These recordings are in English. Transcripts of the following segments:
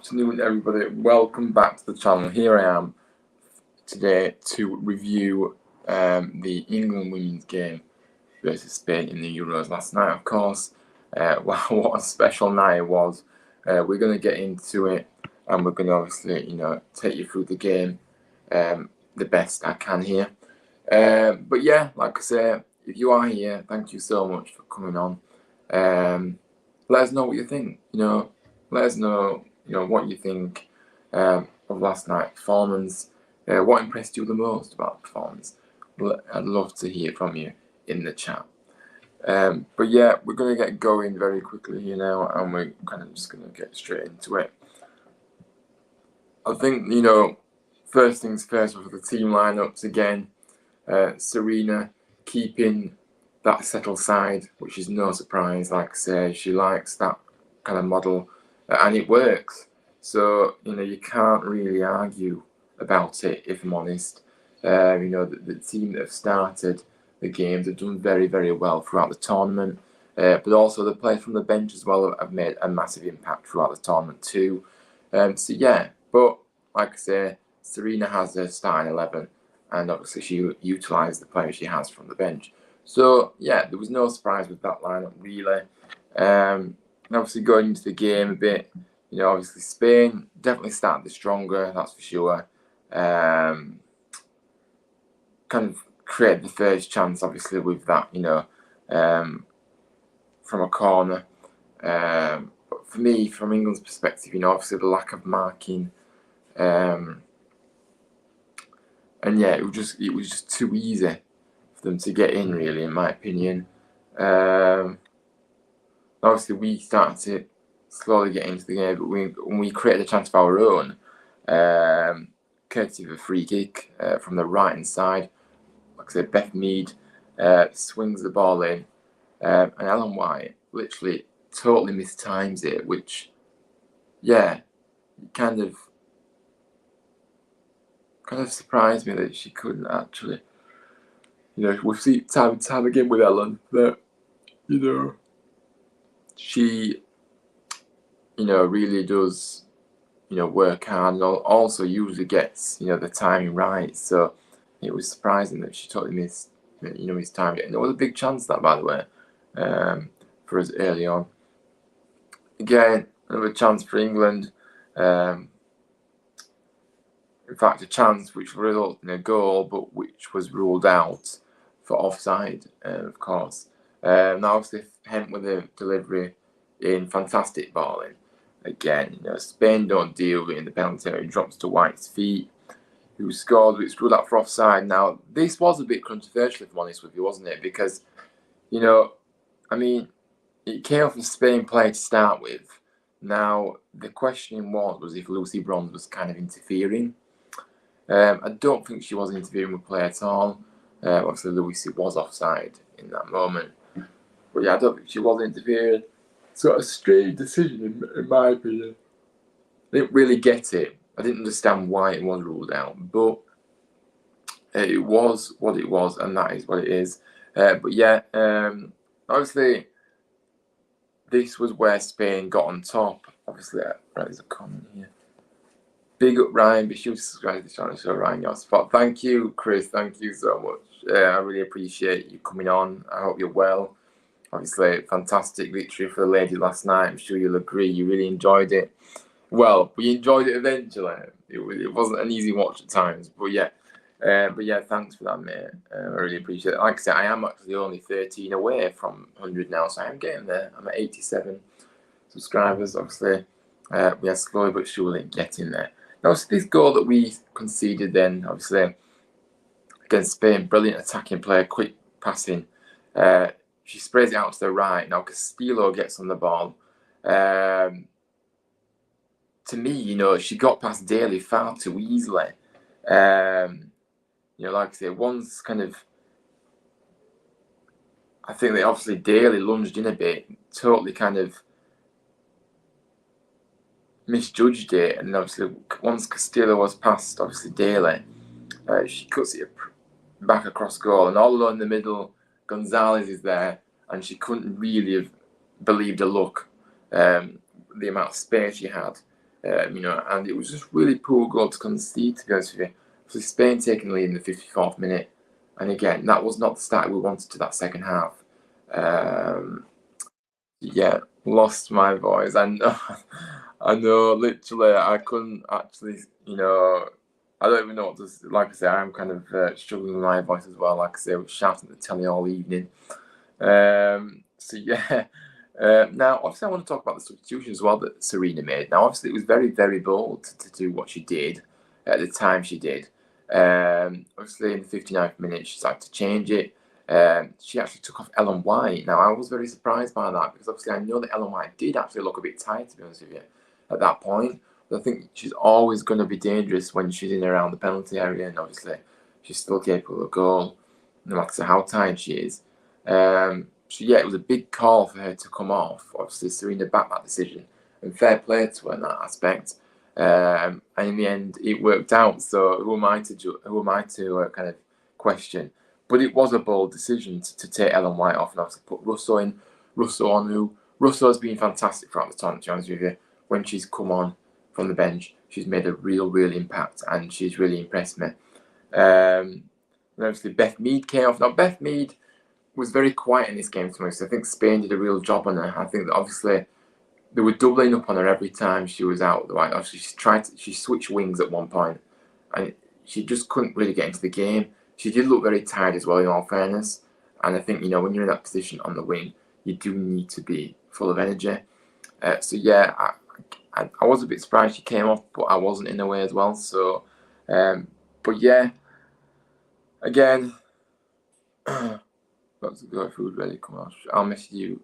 afternoon, everybody. Welcome back to the channel. Here I am today to review the England women's game versus Spain in the Euros last night. Of course, wow, what a special night it was. We're going to get into it, and we're going to obviously, take you through the game the best I can here. But yeah, like I say, if you are here, thank you so much for coming on. Let us know what you think. Let us know, what you think of last night's performance. What impressed you the most about the performance? I'd love to hear from you in the chat. But yeah, we're going to get going very quickly here now, and we're kind of just going to get straight into it. I think, first things first with the team lineups again. Serena keeping that settled side, which is no surprise. Like I say, she likes that kind of model, and it works. So you can't really argue about it, if I'm honest. The team that have started the games have done very, very well throughout the tournament, but also the players from the bench as well have made a massive impact throughout the tournament too. So yeah, but like I say, Serena has her starting 11, and obviously she utilised the players she has from the bench. So yeah, there was no surprise with that lineup really. And obviously going into the game a bit, obviously Spain definitely started stronger, that's for sure. Kind of created the first chance, obviously, with that, from a corner. But for me, from England's perspective, obviously the lack of marking, and yeah, it was just too easy for them to get in, really, in my opinion. Obviously, we started to slowly get into the game, but when we created a chance of our own, courtesy of a free kick from the right-hand side, like I said, Beth Mead swings the ball in, and Ellen White literally totally mistimes it, which, yeah, kind of surprised me that she couldn't actually. We've seen time and time again with Ellen that, she, really does, work hard, and also usually gets, the timing right. So it was surprising that she totally missed, his timing. And there was a big chance that, by the way, for us early on. Again, another chance for England. In fact, a chance which resulted in a goal, but which was ruled out for offside, of course. Now, obviously, Hent with a delivery in fantastic balling. Again, Spain don't deal with it in the penalty area. It drops to White's feet, who scored, but it's ruled out for offside. Now, this was a bit controversial, if I'm honest with you, wasn't it? Because, it came from Spain player to start with. Now, the question was if Lucy Bronze was kind of interfering. I don't think she was interfering with play at all. Obviously, Lucy was offside in that moment. But yeah, I don't think she was interfering. So a strange decision, in my opinion. I didn't really get it. I didn't understand why it was ruled out. But it was what it was, and that is what it is. But yeah, obviously, this was where Spain got on top. Obviously, right, there's a comment here. Big up Ryan, be sure to subscribe to the channel, show Ryan your spot. Thank you, Chris. Thank you so much. I really appreciate you coming on. I hope you're well. Obviously, fantastic victory for the lady last night. I'm sure you'll agree. You really enjoyed it. Well, we enjoyed it eventually. It wasn't an easy watch at times, but yeah. Thanks for that, mate. I really appreciate it. Like I said, I am actually only 13 away from 100 now, so I'm getting there. I'm at 87 subscribers. Obviously, we are slowly but surely getting there. Now, so this goal that we conceded then, obviously, against Spain, brilliant attacking player, quick passing. She sprays it out to the right. Now, Castillo gets on the ball. To me, she got past Daly far too easily. Like I say, one's kind of... I think that obviously Daly lunged in a bit, totally kind of misjudged it, and obviously once Castillo was past, obviously Daly, she cuts it back across goal, and all alone in the middle, Gonzalez is there, and she couldn't really have believed her luck, the amount of space she had. and it was just really poor goal to concede, to be honest with you. So Spain taking the lead in the 54th minute, and again, that was not the start we wanted to that second half. Yeah, lost my voice. I know, I know. Literally, I couldn't actually. I don't even know what to. Like I say, I'm kind of struggling with my voice as well. Like I say, I was shouting at the telly all evening. So yeah. Now, obviously, I want to talk about the substitution as well that Serena made. Now, obviously, it was very, very bold to do what she did at the time she did. Obviously, in the 59th minute, she decided to change it. She actually took off Ellen White. Now, I was very surprised by that because obviously I know that Ellen White did actually look a bit tired, to be honest with you, at that point. But I think she's always going to be dangerous when she's in and around the penalty area, and obviously she's still capable of goal, no matter how tired she is. So yeah, it was a big call for her to come off. Obviously, Serena backed that decision, and fair play to her in that aspect. And in the end, it worked out. So who am I to kind of question? But it was a bold decision to take Ellen White off and obviously put Russo in. Russo has been fantastic throughout the tournament, to be honest with you. When she's come on from the bench, she's made a real impact, and she's really impressed me. And obviously, Beth Mead came off. Now, Beth Mead was very quiet in this game to me, so I think Spain did a real job on her. I think that obviously they were doubling up on her every time she was out. Like, she switched wings at one point, and she just couldn't really get into the game. She did look very tired as well, in all fairness. And I think, when you're in that position on the wing, you do need to be full of energy. So yeah, I was a bit surprised she came off, but I wasn't in a way as well. So, but yeah, again. Got to go food ready. Come on, I'll message you.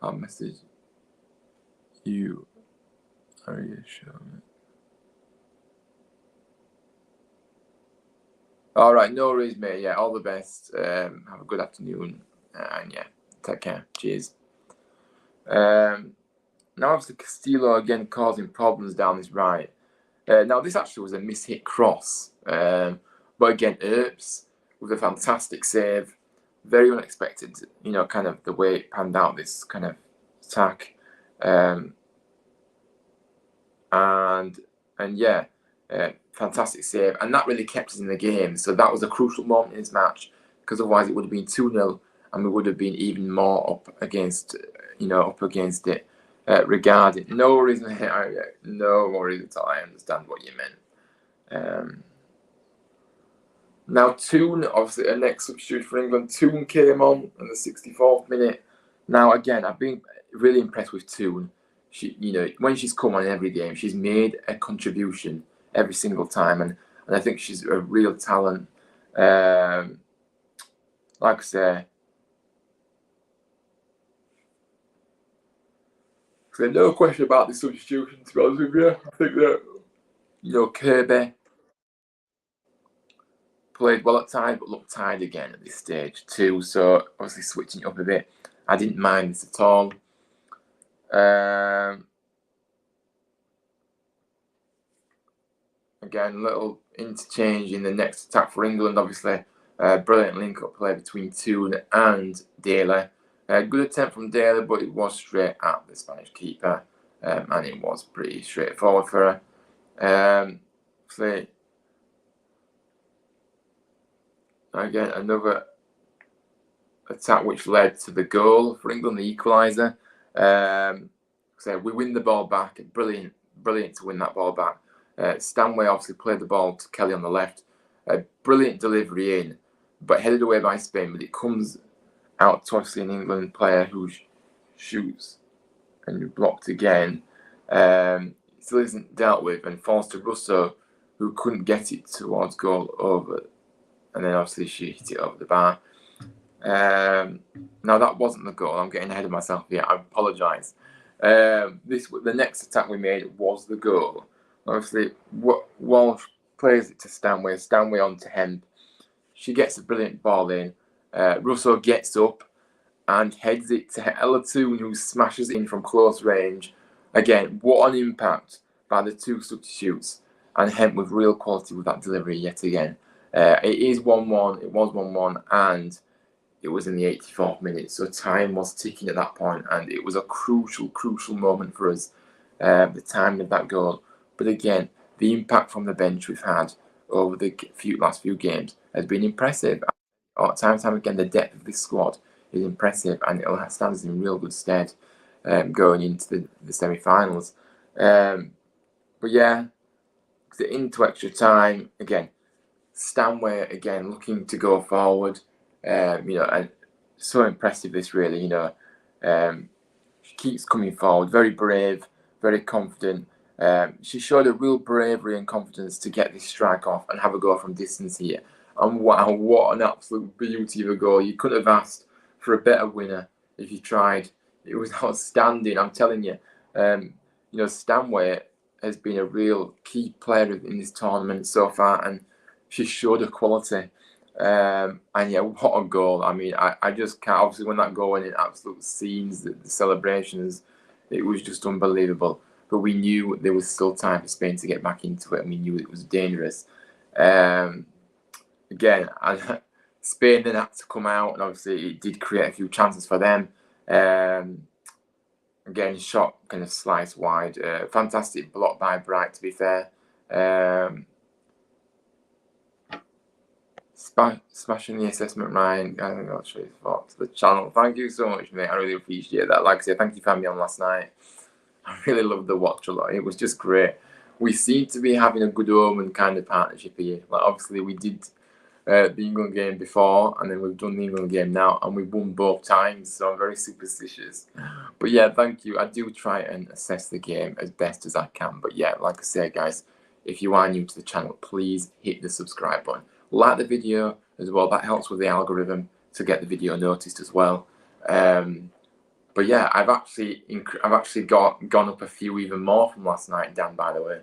Are you sure? All right, no worries, mate. Yeah, all the best. Have a good afternoon, and yeah, take care. Cheers. Now, obviously, Castillo again causing problems down this right. Now, this actually was a mishit cross, but again, Earps with a fantastic save. Very unexpected, kind of the way it panned out, this kind of attack. And yeah, fantastic save. And that really kept us in the game. So that was a crucial moment in this match, because otherwise it would have been 2-0 and we would have been even more up against it. Regarding no worries at all. I understand what you meant. Now, Toon, obviously, a next substitute for England. Toon came on in the 64th minute. Now, again, I've been really impressed with Toon. She, when she's come on in every game, she's made a contribution every single time, and I think she's a real talent. Like I say, so no question about the substitution, to be honest with you. I think that, Kirby played well at times, but looked tired again at this stage too. So obviously switching it up a bit, I didn't mind this at all. Again, little interchange in the next attack for England. Obviously, brilliant link-up play between Toon and Daly. Good attempt from Daly, but it was straight at the Spanish keeper, and it was pretty straightforward for her. So again, another attack which led to the goal for England, the equaliser. So we win the ball back. Brilliant to win that ball back. Stanway obviously played the ball to Kelly on the left. Brilliant delivery in, but headed away by Spain. But it comes out to obviously an England player who shoots and blocked again. Still isn't dealt with and falls to Russo, who couldn't get it towards goal over. And then obviously she hit it over the bar. Now that wasn't the goal. I'm getting ahead of myself here. I apologise. The next attack we made was the goal. Obviously, Walsh plays it to Stanway. Stanway on to Hemp. She gets a brilliant ball in. Russo gets up and heads it to Ella Toon, who smashes it in from close range. Again, what an impact by the two substitutes. And Hemp with real quality with that delivery yet again. It is 1-1. It was 1-1, and it was in the 84th minute. So time was ticking at that point, and it was a crucial moment for us. the timing of that goal. But again, the impact from the bench we've had over the last few games has been impressive. Time and time again, the depth of this squad is impressive, and it'll stand us in real good stead going into the semi-finals. But yeah, into extra time again. Stanway again looking to go forward. And so impressive this really. She keeps coming forward, very brave, very confident. She showed a real bravery and confidence to get this strike off and have a go from distance here. And wow, what an absolute beauty of a goal. You couldn't have asked for a better winner if you tried. It was outstanding, I'm telling you. Stanway has been a real key player in this tournament so far, and she showed her quality. And yeah, what a goal. I mean, I just can't, obviously when that goal went in, absolute scenes, the celebrations, it was just unbelievable. But we knew there was still time for Spain to get back into it, and we knew it was dangerous. Again, Spain then had to come out, and obviously it did create a few chances for them. Again, shot kind of sliced wide. Fantastic block by Bright, to be fair. Smashing the assessment, Ryan. I think I'll show you thought to the channel. Thank you so much, mate. I really appreciate that. Like I said, thank you for having me on last night. I really loved the watch a lot. It was just great. We seem to be having a good omen kind of partnership here. Like obviously we did the England game before, and then we've done the England game now, and we've won both times. So I'm very superstitious. But yeah, thank you. I do try and assess the game as best as I can. But yeah, like I say, guys, if you are new to the channel, please hit the subscribe button. Like the video as well. That helps with the algorithm to get the video noticed as well. But yeah, I've actually gone up a few even more from last night, Dan, by the way.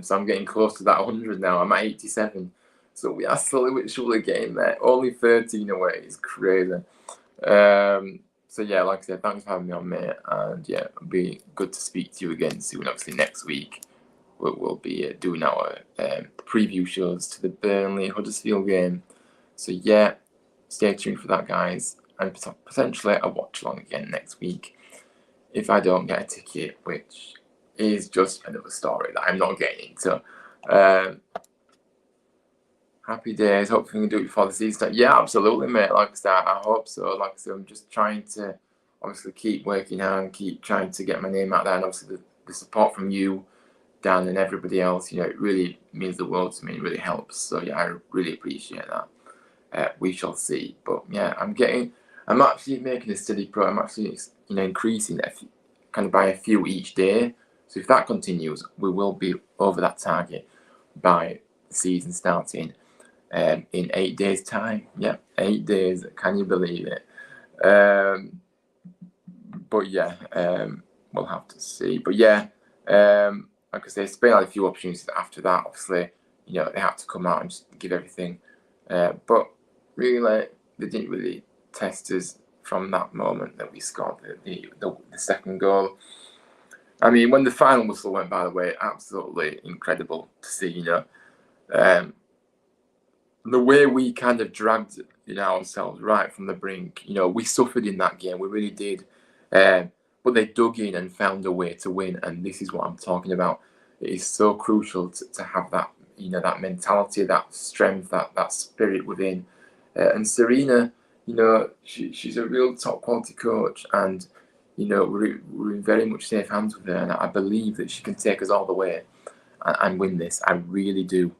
So I'm getting close to that 100 now. I'm at 87. So we are slowly but surely getting there. Only 13 away is crazy. So yeah, like I said, thanks for having me on, mate. And yeah, it'll be good to speak to you again soon. Obviously next week we'll be doing our preview shows to the Burnley-Huddersfield game. So yeah, stay tuned for that, guys. And potentially a watch along again next week if I don't get a ticket, which is just another story that I'm not getting into. Happy days. Hopefully we can do it before the season starts. Yeah, absolutely, mate. Like I said, I hope so. Like I said, I'm just trying to obviously keep working hard and keep trying to get my name out there. And obviously the support from you, Dan, and everybody else, it really means the world to me. It really helps. So yeah, I really appreciate that. We shall see. But yeah, I'm actually making a steady progress. I'm actually, increasing kind of by a few each day. So if that continues, we will be over that target by the season starting in 8 days' time. Yeah, 8 days. Can you believe it? But yeah, we'll have to see. But yeah, like I say, Spain had a few opportunities after that. Obviously, they had to come out and just give everything. But really, they didn't really test us from that moment that we scored the second goal. I mean, when the final whistle went, by the way, absolutely incredible to see, the way we kind of dragged ourselves right from the brink. We suffered in that game, we really did. But they dug in and found a way to win, and this is what I'm talking about. It is so crucial to have that, that mentality, that strength, that spirit within. And Serena, she's a real top quality coach, and we're in very much safe hands with her, and I believe that she can take us all the way and win this. I really do.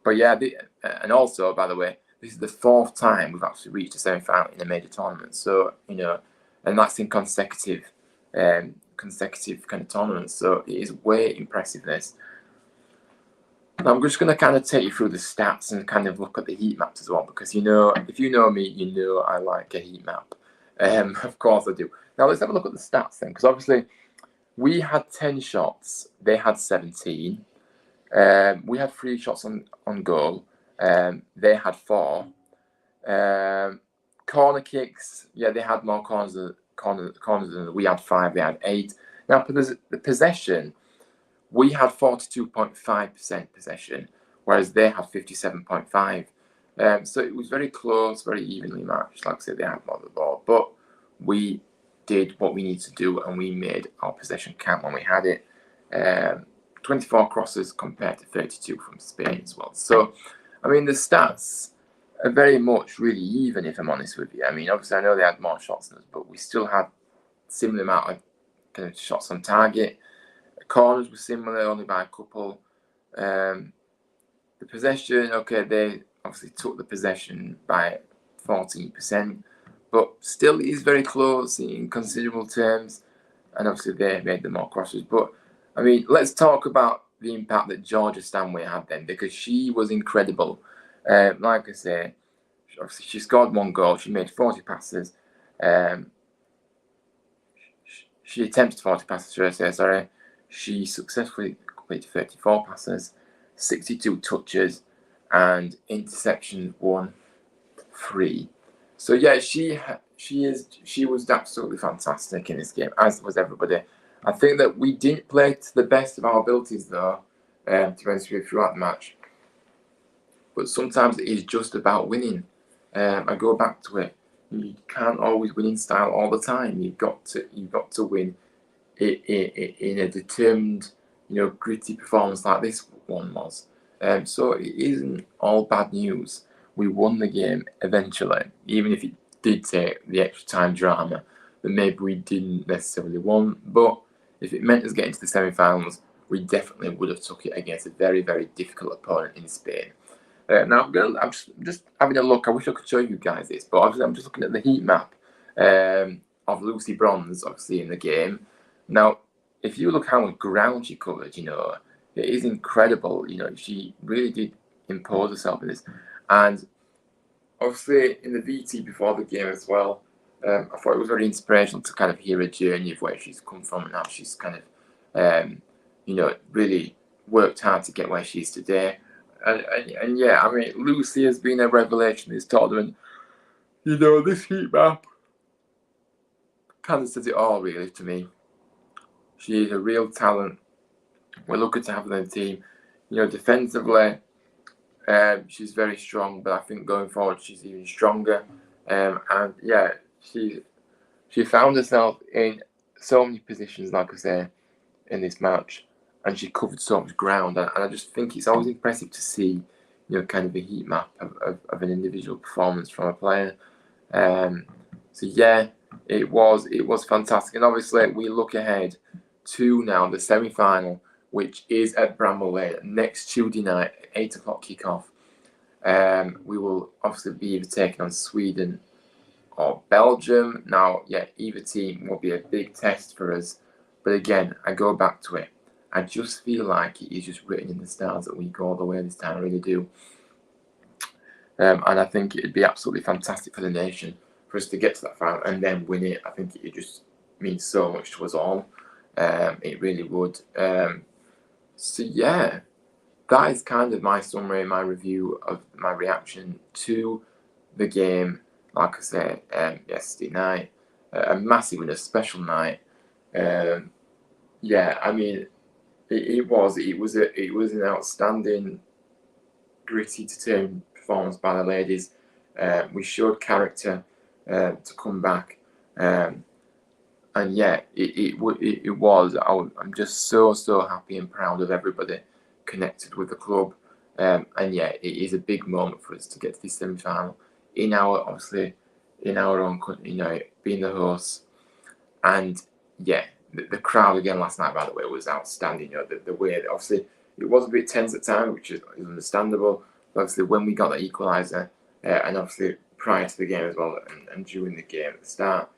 But yeah, and also, by the way, this is the 4th time we've actually reached a semi-final in a major tournament. So and that's in consecutive kind of tournaments. So it is way impressive, this. I'm just going to kind of take you through the stats and kind of look at the heat maps as well, because if you know me, I like a heat map. Of course I do. Now let's have a look at the stats then, because obviously we had 10 shots, they had 17. We had 3 shots on goal. They had 4. Corner kicks, yeah, they had more corners than we had 5. They had 8. Now the possession, we had 42.5% possession, whereas they had 57.5%. So it was very close, very evenly matched. Like I said, they had more of the ball, but we did what we needed to do, and we made our possession count when we had it. 24 crosses compared to 32 from Spain as well. So, I mean, the stats are very much really even, if I'm honest with you. I mean, obviously, I know they had more shots than us, but we still had similar amount of kind of shots on target. Corners were similar, only by a couple. The possession, okay, they obviously took the possession by 14%, but still it is very close in considerable terms, and obviously they made the more crosses. But I mean, let's talk about the impact that Georgia Stanway had then, because she was incredible. Like I say, obviously she scored 1 goal, she made 40 passes. She attempted 40 passes, should I say, sorry. She successfully completed 34 passes, 62 touches, and interception 1, 3. So yeah, she was absolutely fantastic in this game, as was everybody. I think that we didn't play to the best of our abilities though, to be honest with you, throughout the match. But sometimes it is just about winning. I go back to it. You can't always win in style all the time. You've got to win in a determined, gritty performance like this one was. So it isn't all bad news. We won the game eventually, even if it did take the extra time drama that maybe we didn't necessarily want. But if it meant us getting to the semi-finals, we definitely would have took it against a very, very difficult opponent in Spain. Now I'm just having a look. I wish I could show you guys this, but obviously I'm just looking at the heat map of Lucy Bronze, obviously in the game. Now, if you look how much ground she covered, it is incredible. She really did impose herself in this, and obviously in the VT before the game as well. I thought it was very inspirational to kind of hear her journey of where she's come from and how she's kind of, really worked hard to get where she is today. And yeah, I mean, Lucy has been a revelation in this tournament. This heat map kind of says it all, really, to me. She is a real talent. We're lucky to have her on the team. Defensively, she's very strong, but I think going forward she's even stronger. And yeah, she found herself in so many positions, like I say, in this match. And she covered so much ground, and I just think it's always impressive to see, kind of a heat map of an individual performance from a player. So yeah, it was fantastic, and obviously we look ahead to now the semi-final, which is at Bramall Lane next Tuesday night, 8 o'clock kickoff. We will obviously be either taking on Sweden or Belgium. Now, yeah, either team will be a big test for us, but again, I go back to it. I just feel like it is just written in the stars that we go all the way this time. I really do. And I think it'd be absolutely fantastic for the nation for us to get to that final and then win it. I think it just means so much to us all. It really would. So yeah, that is kind of my summary, my review of my reaction to the game. Like I said, yesterday night, a massive and a special night. Yeah, I mean, it was an outstanding, gritty, determined performance by the ladies. We showed character to come back, and yeah, it was. I'm just so happy and proud of everybody connected with the club, and yeah, it is a big moment for us to get to this semi-final in our own country, being the hosts, and yeah. The crowd again last night, by the way, was outstanding. The way that obviously it was a bit tense at times, which is understandable. But obviously, when we got the equaliser, and obviously prior to the game as well, and during the game at the start,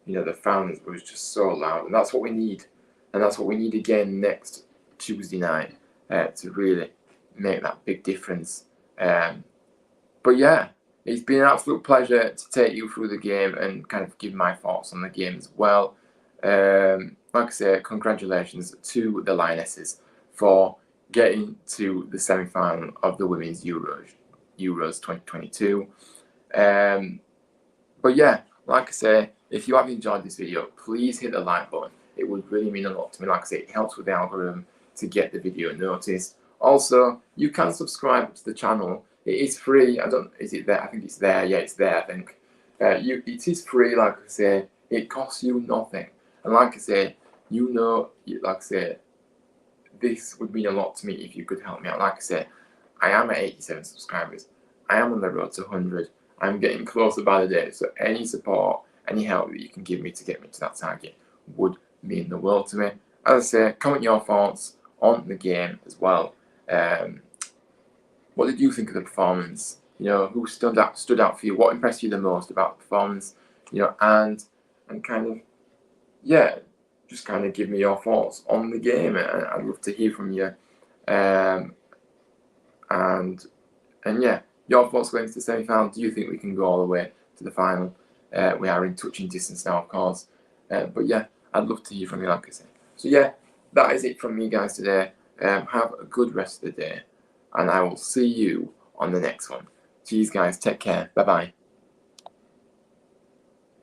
the fans was just so loud, and that's what we need, and that's what we need again next Tuesday night to really make that big difference. But yeah, it's been an absolute pleasure to take you through the game and kind of give my thoughts on the game as well. Like I say, congratulations to the Lionesses for getting to the semi-final of the Women's Euros 2022. But yeah, like I say, if you have enjoyed this video, please hit the like button. It would really mean a lot to me. Like I say, it helps with the algorithm to get the video noticed. Also, you can subscribe to the channel. It is free. Is it there? I think it's there. Yeah, it's there, I think. It is free, like I say. It costs you nothing. And like I say, you know, like I say, this would mean a lot to me if you could help me out. Like I say, I am at 87 subscribers. I am on the road to 100. I'm getting closer by the day. So any support, any help that you can give me to get me to that target would mean the world to me. As I say, comment your thoughts on the game as well. What did you think of the performance? You know, who stood out for you? What impressed you the most about the performance? You know, and kind of, yeah, just kind of give me your thoughts on the game. I'd love to hear from you. And yeah, your thoughts going to the semi-final. Do you think we can go all the way to the final? We are in touching distance now, of course. But yeah, I'd love to hear from you, like I said. So yeah, that is it from me, guys, today. Have a good rest of the day, and I will see you on the next one. Cheers, guys. Take care. Bye-bye.